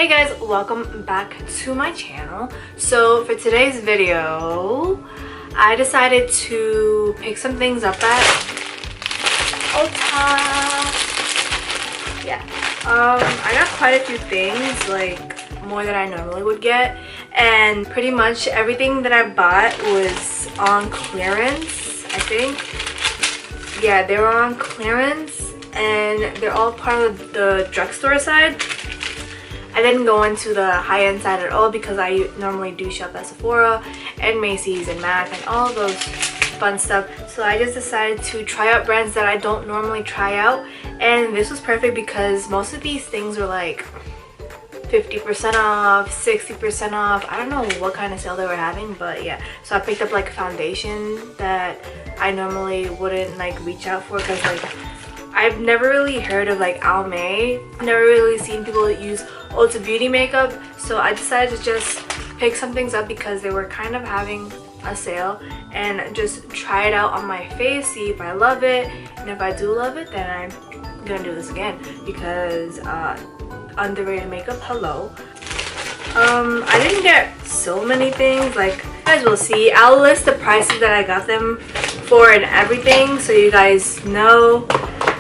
Hey guys, welcome back to my channel. So for today's video, I decided to pick some things up at Ulta. Yeah, I got quite a few things, like more than I normally would get, and pretty much everything that I bought was on clearance, I think. Yeah, they were on clearance and they're all part of the drugstore side. I didn't go into the high-end side at all because I normally do shop at Sephora and Macy's and MAC and all those fun stuff. So I just decided to try out brands that I don't normally try out, and this was perfect because most of these things were like 50% off, 60% off. I don't know what kind of sale they were having, but yeah. So I picked up like a foundation that I normally wouldn't like reach out for because like I've never really heard of like Almay. I've never really seen people use Ulta beauty makeup, so I decided to just pick some things up because they were kind of having a sale and just try it out on my face, see if I love it, and if I do love it, then I'm gonna do this again because underrated makeup, hello. I didn't get so many things, like you guys will see. I'll list the prices that I got them for and everything so you guys know.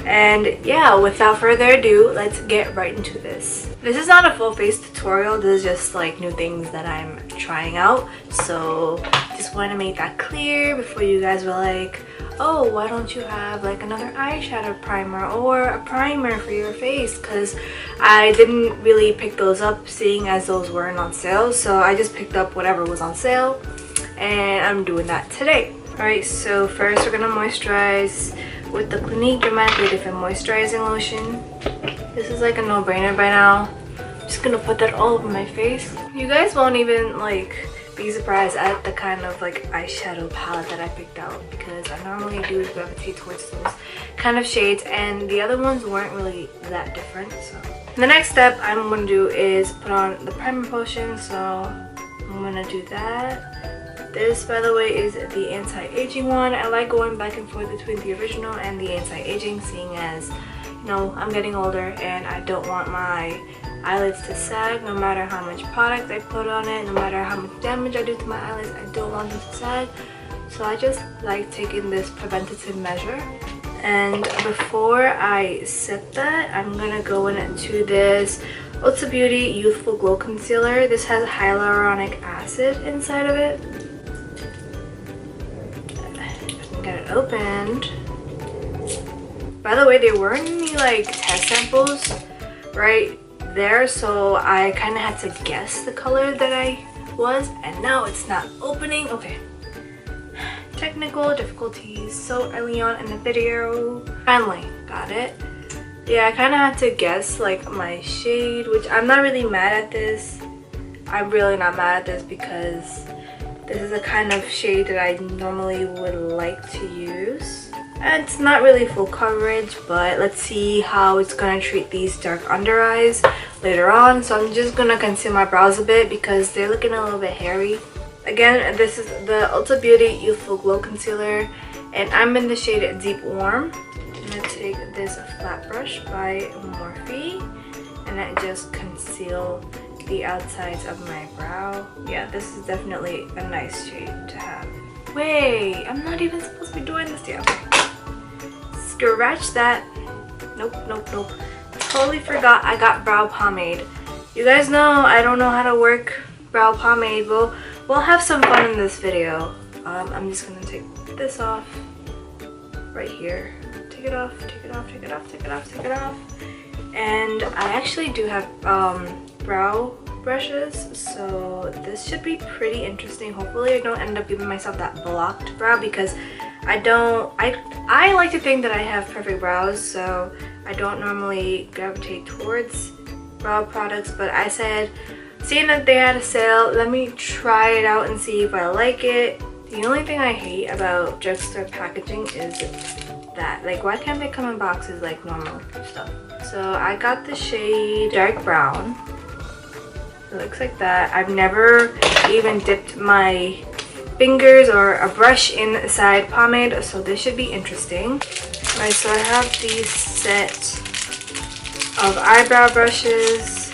And yeah, without further ado, let's get right into this. This is not a full face tutorial, this is just like new things that I'm trying out, so just want to make that clear before you guys were like, oh, why don't you have like another eyeshadow primer or a primer for your face, because I didn't really pick those up seeing as those weren't on sale, so I just picked up whatever was on sale and I'm doing that today. Alright, so first we're gonna moisturize with the Clinique Dramatically Different Moisturizing Lotion. This is like a no-brainer by now. I'm just gonna put that all over my face. You guys won't even like be surprised at the kind of like eyeshadow palette that I picked out because I normally do gravitate towards those kind of shades and the other ones weren't really that different. So the next step I'm gonna do is put on the primer potion, so I'm gonna do that. This, by the way, is the anti-aging one. I like going back and forth between the original and the anti-aging, seeing as, you know, I'm getting older and I don't want my eyelids to sag no matter how much product I put on it, no matter how much damage I do to my eyelids, I don't want them to sag. So I just like taking this preventative measure. And before I set that, I'm gonna go into this Ulta Beauty Youthful Glow Concealer. This has hyaluronic acid inside of it. Get it opened. By the way, there weren't any like test samples right there, so I kind of had to guess the color that I was, and now it's not opening. Okay, technical difficulties so early on in the video. Finally got it. Yeah, I kind of had to guess like my shade, which I'm not really mad at this. I'm really not mad at this because this is a kind of shade that I normally would like to use. And it's not really full coverage, but let's see how it's gonna treat these dark under eyes later on. So I'm just gonna conceal my brows a bit because they're looking a little bit hairy. Again, this is the Ulta Beauty Youthful Glow Concealer and I'm in the shade Deep Warm. I'm gonna take this flat brush by Morphe and I just conceal the outsides of my brow. Yeah, this is definitely a nice shade to have. Wait, I'm not even supposed to be doing this yet. Okay. Scratch that. Nope, nope, nope. Totally forgot I got brow pomade. You guys know I don't know how to work brow pomade. We'll have some fun in this video. I'm just gonna take this off right here. Take it off, take it off, take it off, take it off, take it off. And I actually do have brow brushes, so this should be pretty interesting. Hopefully I don't end up giving myself that blocked brow because I like to think that I have perfect brows, so I don't normally gravitate towards brow products, but I said seeing that they had a sale, let me try it out and see if I like it. The only thing I hate about drugstore packaging is that, like, why can't they come in boxes like normal stuff? So I got the shade dark brown. It looks like that. I've never even dipped my fingers or a brush inside pomade, so this should be interesting. Alright, so I have these set of eyebrow brushes.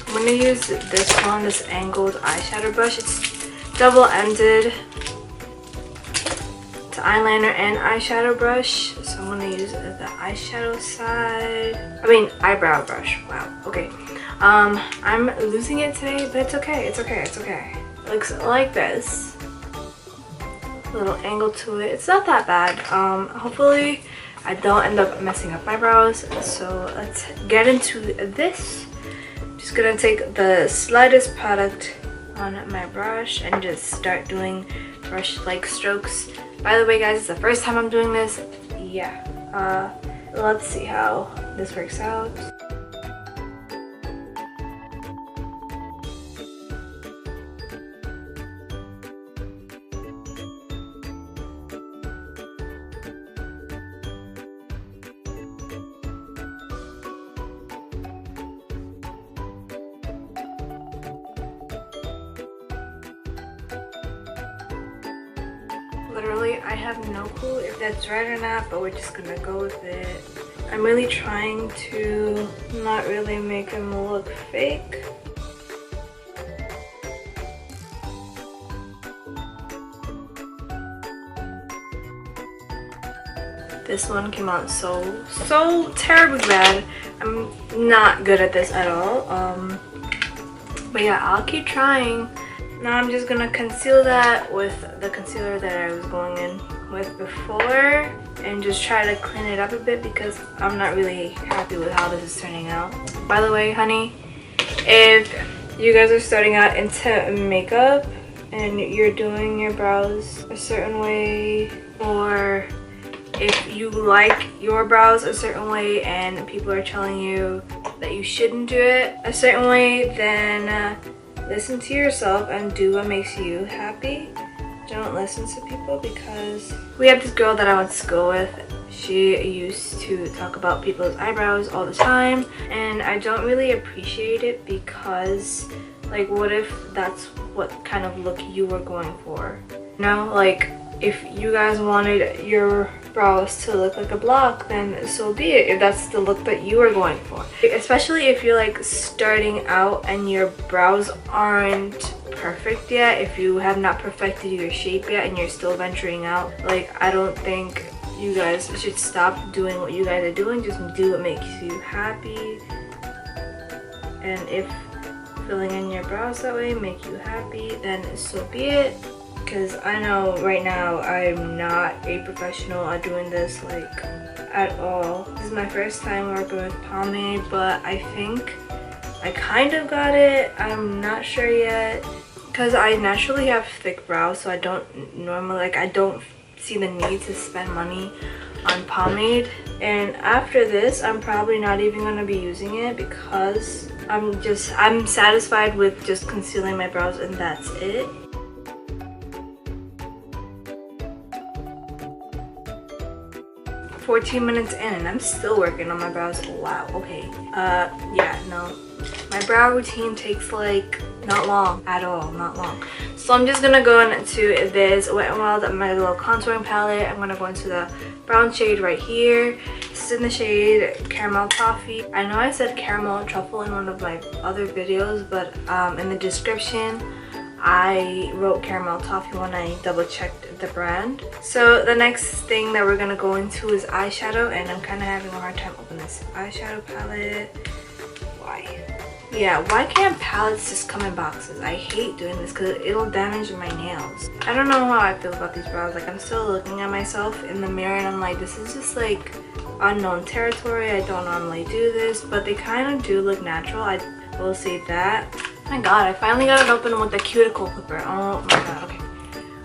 I'm gonna use this one, this angled eyeshadow brush. It's double-ended. It's an eyeliner and eyeshadow brush. So I'm gonna use the eyeshadow side. I mean, eyebrow brush. Wow. Okay. I'm losing it today, but it's okay. It's okay. It's okay. It looks like this. Little angle to it. It's not that bad. Hopefully I don't end up messing up my brows. So let's get into this. Just gonna take the slightest product on my brush and just start doing brush-like strokes. By the way, guys, it's the first time I'm doing this. Yeah. Let's see how this works out. Literally, I have no clue if that's right or not, but we're just gonna go with it. I'm really trying to not really make him look fake. This one came out so terribly bad. I'm not good at this at all. But yeah, I'll keep trying. Now I'm just gonna conceal that with the concealer that I was going in with before and just try to clean it up a bit because I'm not really happy with how this is turning out. By the way, honey, if you guys are starting out into makeup and you're doing your brows a certain way, or if you like your brows a certain way and people are telling you that you shouldn't do it a certain way, then listen to yourself and do what makes you happy. Don't listen to people, because we have this girl that I went to school with. She used to talk about people's eyebrows all the time, and I don't really appreciate it because, like, what if that's what kind of look you were going for? You know, like, if you guys wanted your brows to look like a block, then so be it, if that's the look that you are going for. Especially if you're like starting out and your brows aren't perfect yet, if you have not perfected your shape yet and you're still venturing out, like, I don't think you guys should stop doing what you guys are doing. Just do what makes you happy. And if filling in your brows that way make you happy, then so be it. Because I know right now I'm not a professional at doing this, like, at all. This is my first time working with pomade, but I think I kind of got it. I'm not sure yet, because I naturally have thick brows, so I don't normally, like, I don't see the need to spend money on pomade. And after this, I'm probably not even going to be using it because I'm satisfied with just concealing my brows and that's it. $14 minutes in and I'm still working on my brows. Wow, okay. Yeah, no. My brow routine takes, like, not long at all, not long. So I'm just gonna go into this Wet n Wild, my little contouring palette. I'm gonna go into the brown shade right here. This is in the shade Caramel Toffee. I know I said Caramel Truffle in one of my other videos, but in the description I wrote Caramel Toffee when I double checked the brand. So the next thing that we're gonna go into is eyeshadow, and I'm kind of having a hard time opening this eyeshadow palette. Why? Yeah, why can't palettes just come in boxes? I hate doing this because it'll damage my nails. I don't know how I feel about these brows. Like, I'm still looking at myself in the mirror and I'm like, this is just like unknown territory. I don't normally do this, but they kind of do look natural. I will say that. Oh my god, I finally got it open with the cuticle clipper. Oh my god, okay.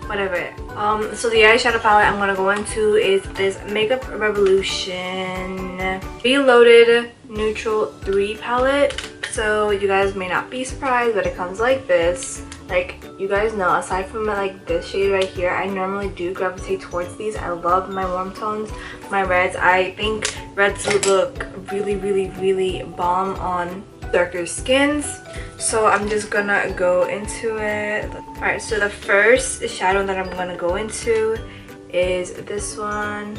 Whatever. So the eyeshadow palette I'm gonna go into is this Makeup Revolution Reloaded Neutral 3 palette. So you guys may not be surprised, but it comes like this. Like, you guys know, aside from like this shade right here, I normally do gravitate towards these. I love my warm tones, my reds. I think reds look really, really, really bomb on darker skins. So I'm just gonna go into it. Alright, so the first shadow that I'm gonna go into is this one.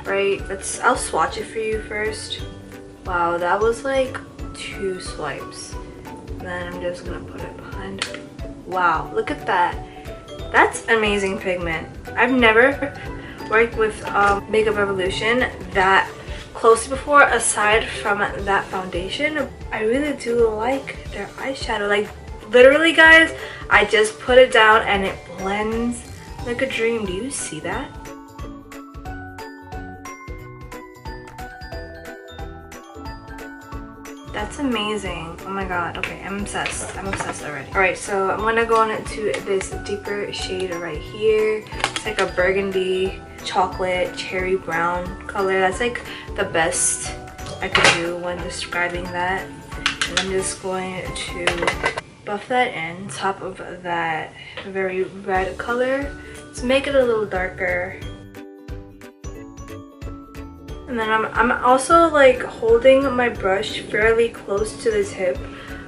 Right, I'll swatch it for you first. Wow, that was like 2 swipes. then I'm just gonna put it behind. Wow, look at that. That's amazing pigment. I've never worked with Makeup Revolution that closely before, aside from that foundation. I really do like their eyeshadow. Like, literally guys, I just put it down and it blends like a dream. Do you see that? That's amazing. Oh my god. Okay, I'm obsessed. I'm obsessed already. Alright, so I'm gonna go on into this deeper shade right here. It's like a burgundy, chocolate, cherry brown color. That's like the best I could do when describing that. And I'm just going to buff that in top of that very red color to make it a little darker. And then I'm also like holding my brush fairly close to the tip,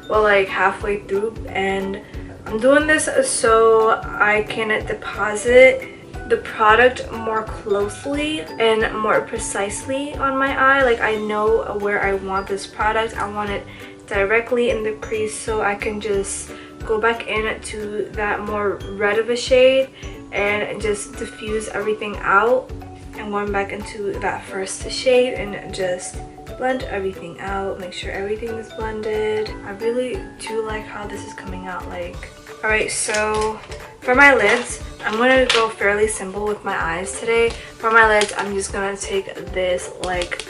well, like halfway through, and I'm doing this so I can deposit the product more closely and more precisely on my eye. Like, I know where I want this product. I want it directly in the crease, so I can just go back into that more red of a shade and just diffuse everything out, and going back into that first shade and just blend everything out, make sure everything is blended. I really do like how this is coming out. Like, alright, so for my lids, I'm gonna go fairly simple with my eyes today. For my lids, I'm just gonna take this like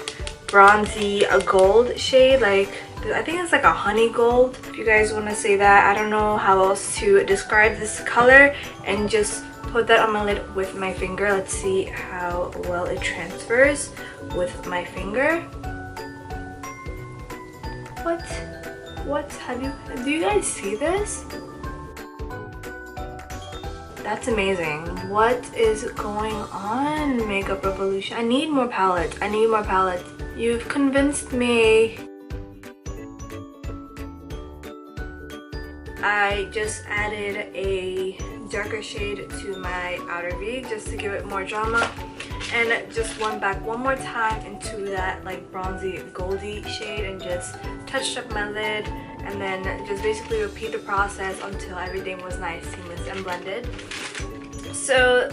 bronzy gold shade. Like, I think it's like a honey gold, if you guys want to say that. I don't know how else to describe this color, and just put that on my lid with my finger. Let's see how well it transfers with my finger. What do you guys see this? That's amazing. What is going on, Makeup Revolution? I need more palettes. I need more palettes. You've convinced me. I just added a darker shade to my outer V just to give it more drama, and just went back one more time into that like bronzy goldy shade and just touched up my lid, and then just basically repeat the process until everything was nice, seamless, and blended. So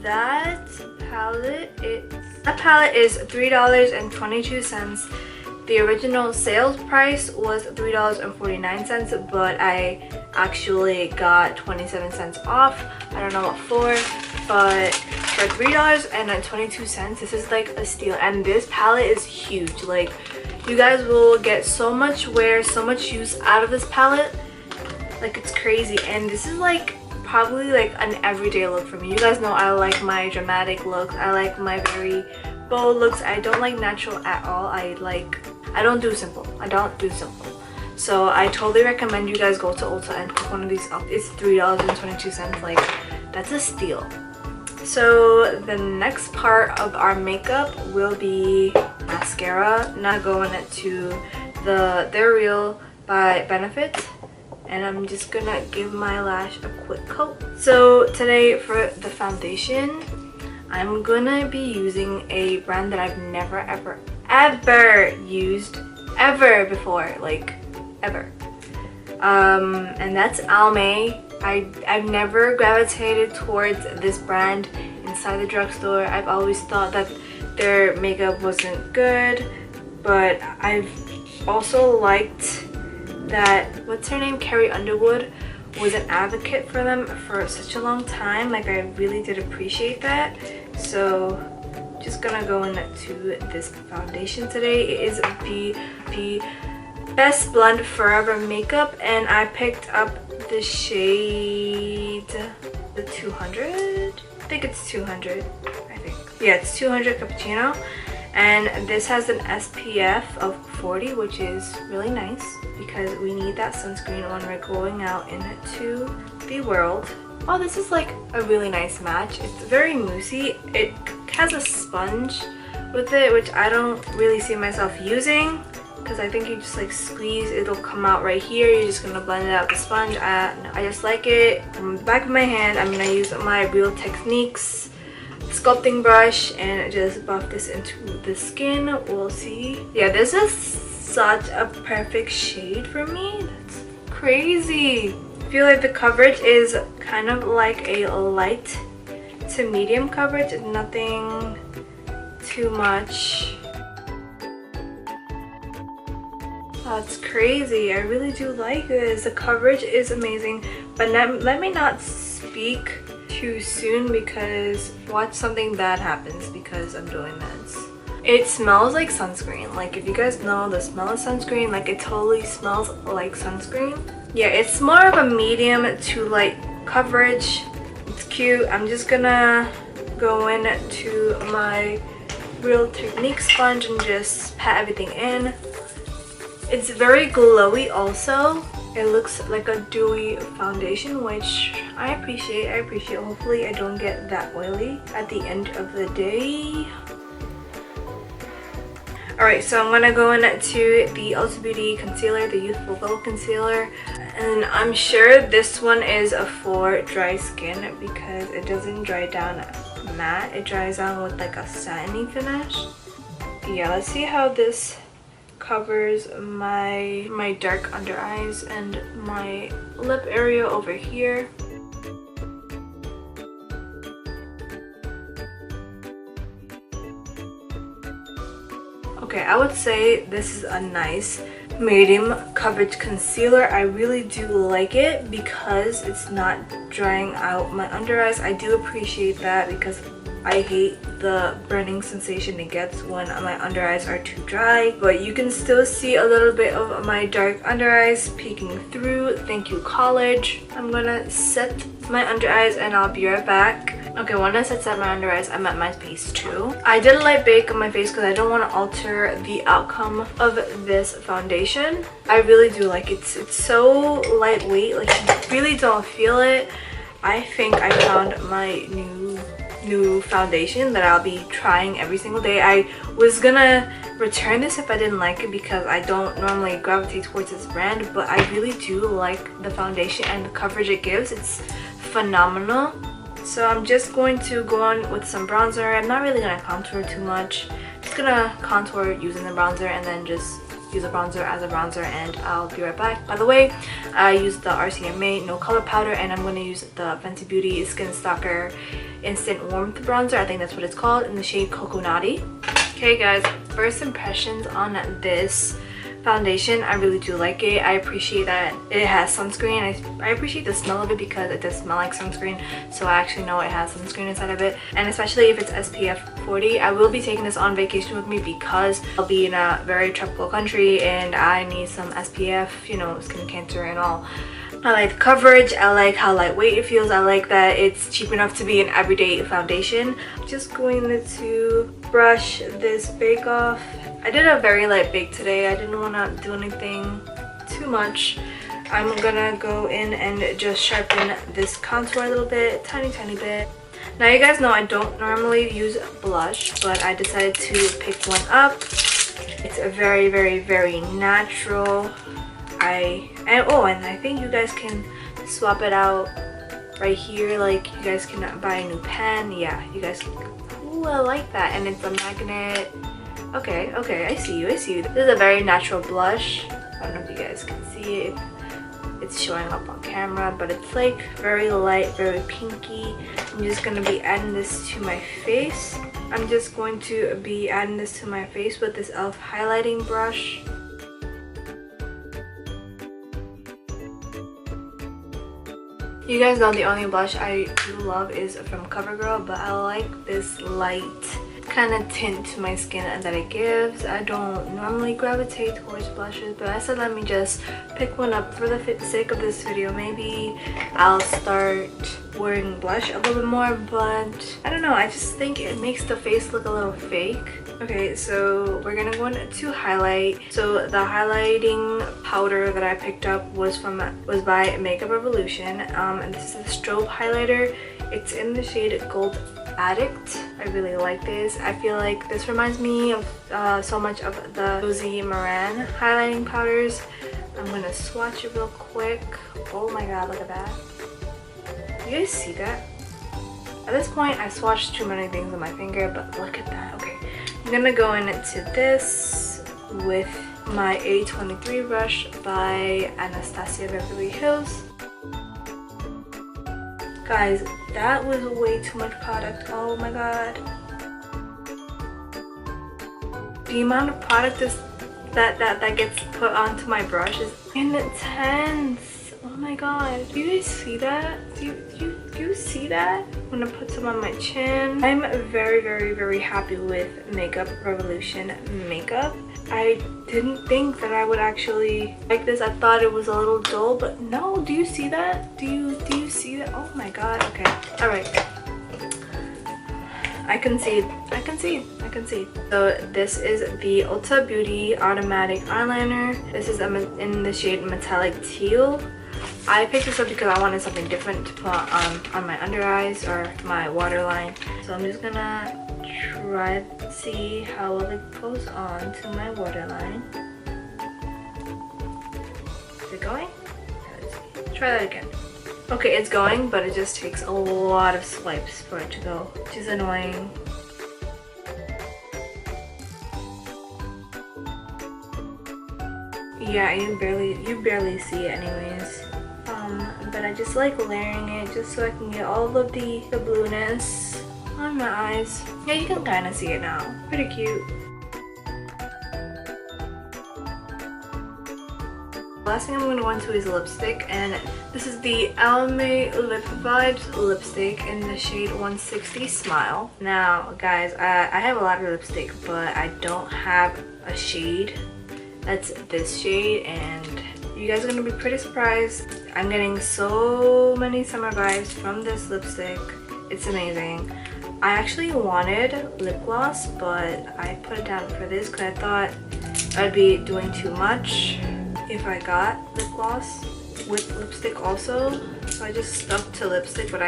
that palette is $3.22. The original sales price was $3.49, but I actually got 27 cents off. I don't know what for, but for $3.22, this is like a steal. And this palette is huge. Like, you guys will get so much wear, so much use out of this palette. Like, it's crazy. And this is like probably like an everyday look for me. You guys know I like my dramatic looks. I like my very bold looks. I don't like natural at all. I don't do simple. I don't do simple. So I totally recommend you guys go to Ulta and pick one of these up. It's $3.22. Like, that's a steal. So the next part of our makeup will be mascara. Now going to the They're Real by Benefit, and I'm just gonna give my lash a quick coat. So today for the foundation, I'm gonna be using a brand that I've never ever used ever before, like ever, and that's Almay. I've never gravitated towards this brand inside the drugstore. I've always thought that their makeup wasn't good, but I've also liked that, what's her name, Carrie Underwood was an advocate for them for such a long time. Like, I really did appreciate that. So just gonna go into this foundation today. It is the Best Blend Forever Makeup, and I picked up the shade, the 200. I think it's 200. Yeah, it's 200 Cappuccino, and this has an SPF of 40, which is really nice because we need that sunscreen when we're going out into the world. Oh, this is like a really nice match. It's very moussey. It has a sponge with it, which I don't really see myself using, because I think you just like squeeze, it'll come out right here. You're just gonna blend it out with the sponge. I just like it. On the back of my hand, I'm gonna use my Real Techniques sculpting brush and just buff this into the skin. We'll see. Yeah, this is such a perfect shade for me. That's crazy. I feel like the coverage is kind of like a light to medium coverage, nothing too much. That's crazy. I really do like this. The coverage is amazing, but let me not speak too soon because watch something bad happens because I'm doing this. It smells like sunscreen. Like, if you guys know the smell of sunscreen, like, it totally smells like sunscreen. Yeah, it's more of a medium to light coverage. It's cute. I'm just gonna go in to my Real Technique sponge and just pat everything in. It's very glowy also. It looks like a dewy foundation, which I appreciate. Hopefully I don't get that oily at the end of the day. Alright, so I'm gonna go into the Ulta Beauty concealer, the Youthful Velvet Concealer. And I'm sure this one is for dry skin because it doesn't dry down matte. It dries down with like a satiny finish. Yeah, let's see how this covers my dark under eyes and my lip area over here. Okay, I would say this is a nice medium coverage concealer. I really do like it because it's not drying out my under eyes. I do appreciate that because I hate the burning sensation it gets when my under eyes are too dry, but you can still see a little bit of my dark under eyes peeking through. Thank you, college. I'm gonna set my under eyes and I'll be right back. Okay, when I set my under eyes, I'm at my face too. I did a light bake on my face because I don't want to alter the outcome of this foundation. I really do like it. It's so lightweight, like you really don't feel it. I think I found my new foundation that I'll be trying every single day. I was gonna return this if I didn't like it because I don't normally gravitate towards this brand, but I really do like the foundation and the coverage it gives. It's phenomenal. So I'm just going to go on with some bronzer. I'm not really gonna contour too much. Just gonna contour using the bronzer and then just use a bronzer as a bronzer, and I'll be right back. By the way, I used the RCMA No Color Powder and I'm going to use the Fenty Beauty Skin Stalker Instant Warmth Bronzer. I think that's what it's called, in the shade Coconati. Okay guys, first impressions on this foundation. I really do like it. I appreciate that it has sunscreen. I appreciate the smell of it because it does smell like sunscreen, so I actually know it has sunscreen inside of it, and especially if it's SPF 40. I will be taking this on vacation with me because I'll be in a very tropical country and I need some SPF, you know, skin cancer and all. I like the coverage, I like how lightweight it feels, I like that it's cheap enough to be an everyday foundation. I'm just going to brush this bake off. I did a very light bake today. I didn't want to do anything too much. I'm gonna go in and just sharpen this contour a little bit, tiny bit. Now you guys know I don't normally use blush, but I decided to pick one up. It's a very natural. And I think you guys can swap it out right here. Like, you guys can buy a new pen. Yeah, you guys can. Ooh, I like that. And it's a magnet. Okay, I see you. This is a very natural blush. I don't know if you guys can see it, if it's showing up on camera, but it's like very light, very pinky. I'm just gonna be adding this to my face. I'm just going to be adding this to my face with this e.l.f. highlighting brush. You guys know the only blush I do love is from CoverGirl, but I like this light kind of tint to my skin that it gives. I don't normally gravitate towards blushes, but I said let me just pick one up for the sake of this video. Maybe I'll start wearing blush a little bit more, but I don't know, I just think it makes the face look a little fake. Okay, so we're gonna go into highlight. So the highlighting powder that I picked up was by Makeup Revolution, and this is a Strobe highlighter. It's in the shade Gold Addict. I really like this. I feel like this reminds me of so much of the Josie Maran highlighting powders. I'm gonna swatch it real quick. Oh my god, look at that. You guys see that? At this point, I swatched too many things on my finger, but look at that. Okay, I'm gonna go into this with my A23 brush by Anastasia Beverly Hills. Guys, that was way too much product. Oh my god. The amount of product that gets put onto my brush is intense. Oh my god. Do you guys see that? Do you see that? I'm gonna put some on my chin. I'm very happy with Makeup Revolution makeup. I didn't think that I would actually like this. I thought it was a little dull, but no. Do you see that? Do you see that? Oh my god. Okay. All right. I concede. So this is the Ulta Beauty Automatic Eyeliner. This is in the shade Metallic Teal. I picked this up because I wanted something different to put on my under eyes or my waterline. So I'm just gonna try to see how well it goes on to my waterline. Is it going? Let's try that again. Okay, it's going, but it just takes a lot of swipes for it to go, which is annoying. Yeah, you barely see it anyways. But I just like layering it just so I can get all of the blueness on my eyes. Yeah, you can kind of see it now. Pretty cute. Last thing I'm going to go into is lipstick, and this is the Almay Lip Vibes lipstick in the shade 160 Smile. Now guys, I have a lot of lipstick, but I don't have a shade that's this shade, and you guys are going to be pretty surprised. I'm getting so many summer vibes from this lipstick. It's amazing. I actually wanted lip gloss, but I put it down for this because I thought I'd be doing too much if I got lip gloss with lipstick also. So I just stuck to lipstick, but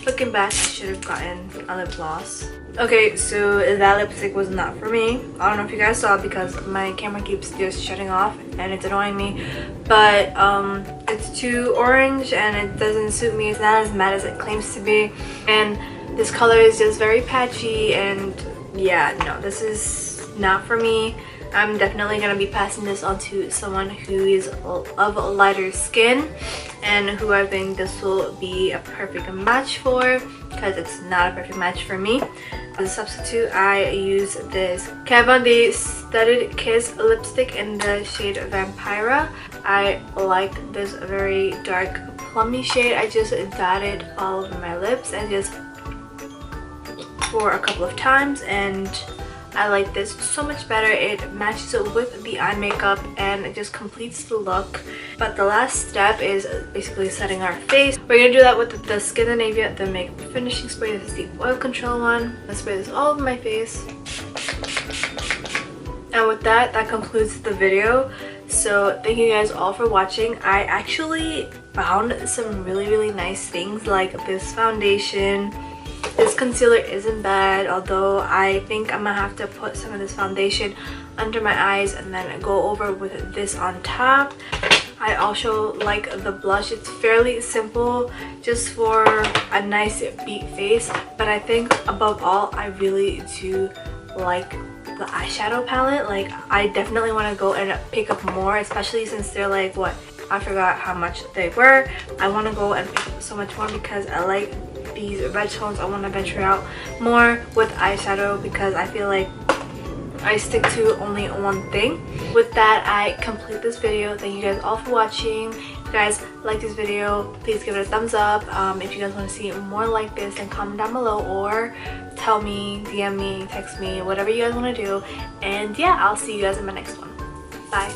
looking back, I should have gotten a lip gloss. Okay, so that lipstick was not for me. I don't know if you guys saw because my camera keeps just shutting off and it's annoying me. But it's too orange and it doesn't suit me. It's not as matte as it claims to be. And this color is just very patchy, and yeah, no, this is not for me. I'm definitely going to be passing this on to someone who is of lighter skin and who I think this will be a perfect match for, because it's not a perfect match for me. As a substitute, I use this Kat Von D Studded Kiss lipstick in the shade Vampira. I like this very dark plummy shade. I just dotted all over my lips and just for a couple of times, and I like this so much better. It matches it with the eye makeup and it just completes the look. But the last step is basically setting our face. We're gonna do that with the Scandinavia, the makeup finishing spray. This is the oil control one. Let's spray this all over my face. And with that concludes the video. So thank you guys all for watching. I actually found some really nice things like this foundation. This concealer isn't bad, although I think I'm gonna have to put some of this foundation under my eyes and then go over with this on top. I also like the blush. It's fairly simple, just for a nice beat face, but I think above all, I really do like the eyeshadow palette. Like, I definitely want to go and pick up more, especially since they're like, what, I forgot how much they were. I want to go and pick up so much more because I like these red tones. I want to venture out more with eyeshadow because I feel like I stick to only one thing. With that, I complete this video. Thank you guys all for watching. If you guys like this video, please give it a thumbs up. If you guys want to see more like this, then comment down below or tell me, DM me, text me, whatever you guys want to do. And yeah, I'll see you guys in my next one. Bye.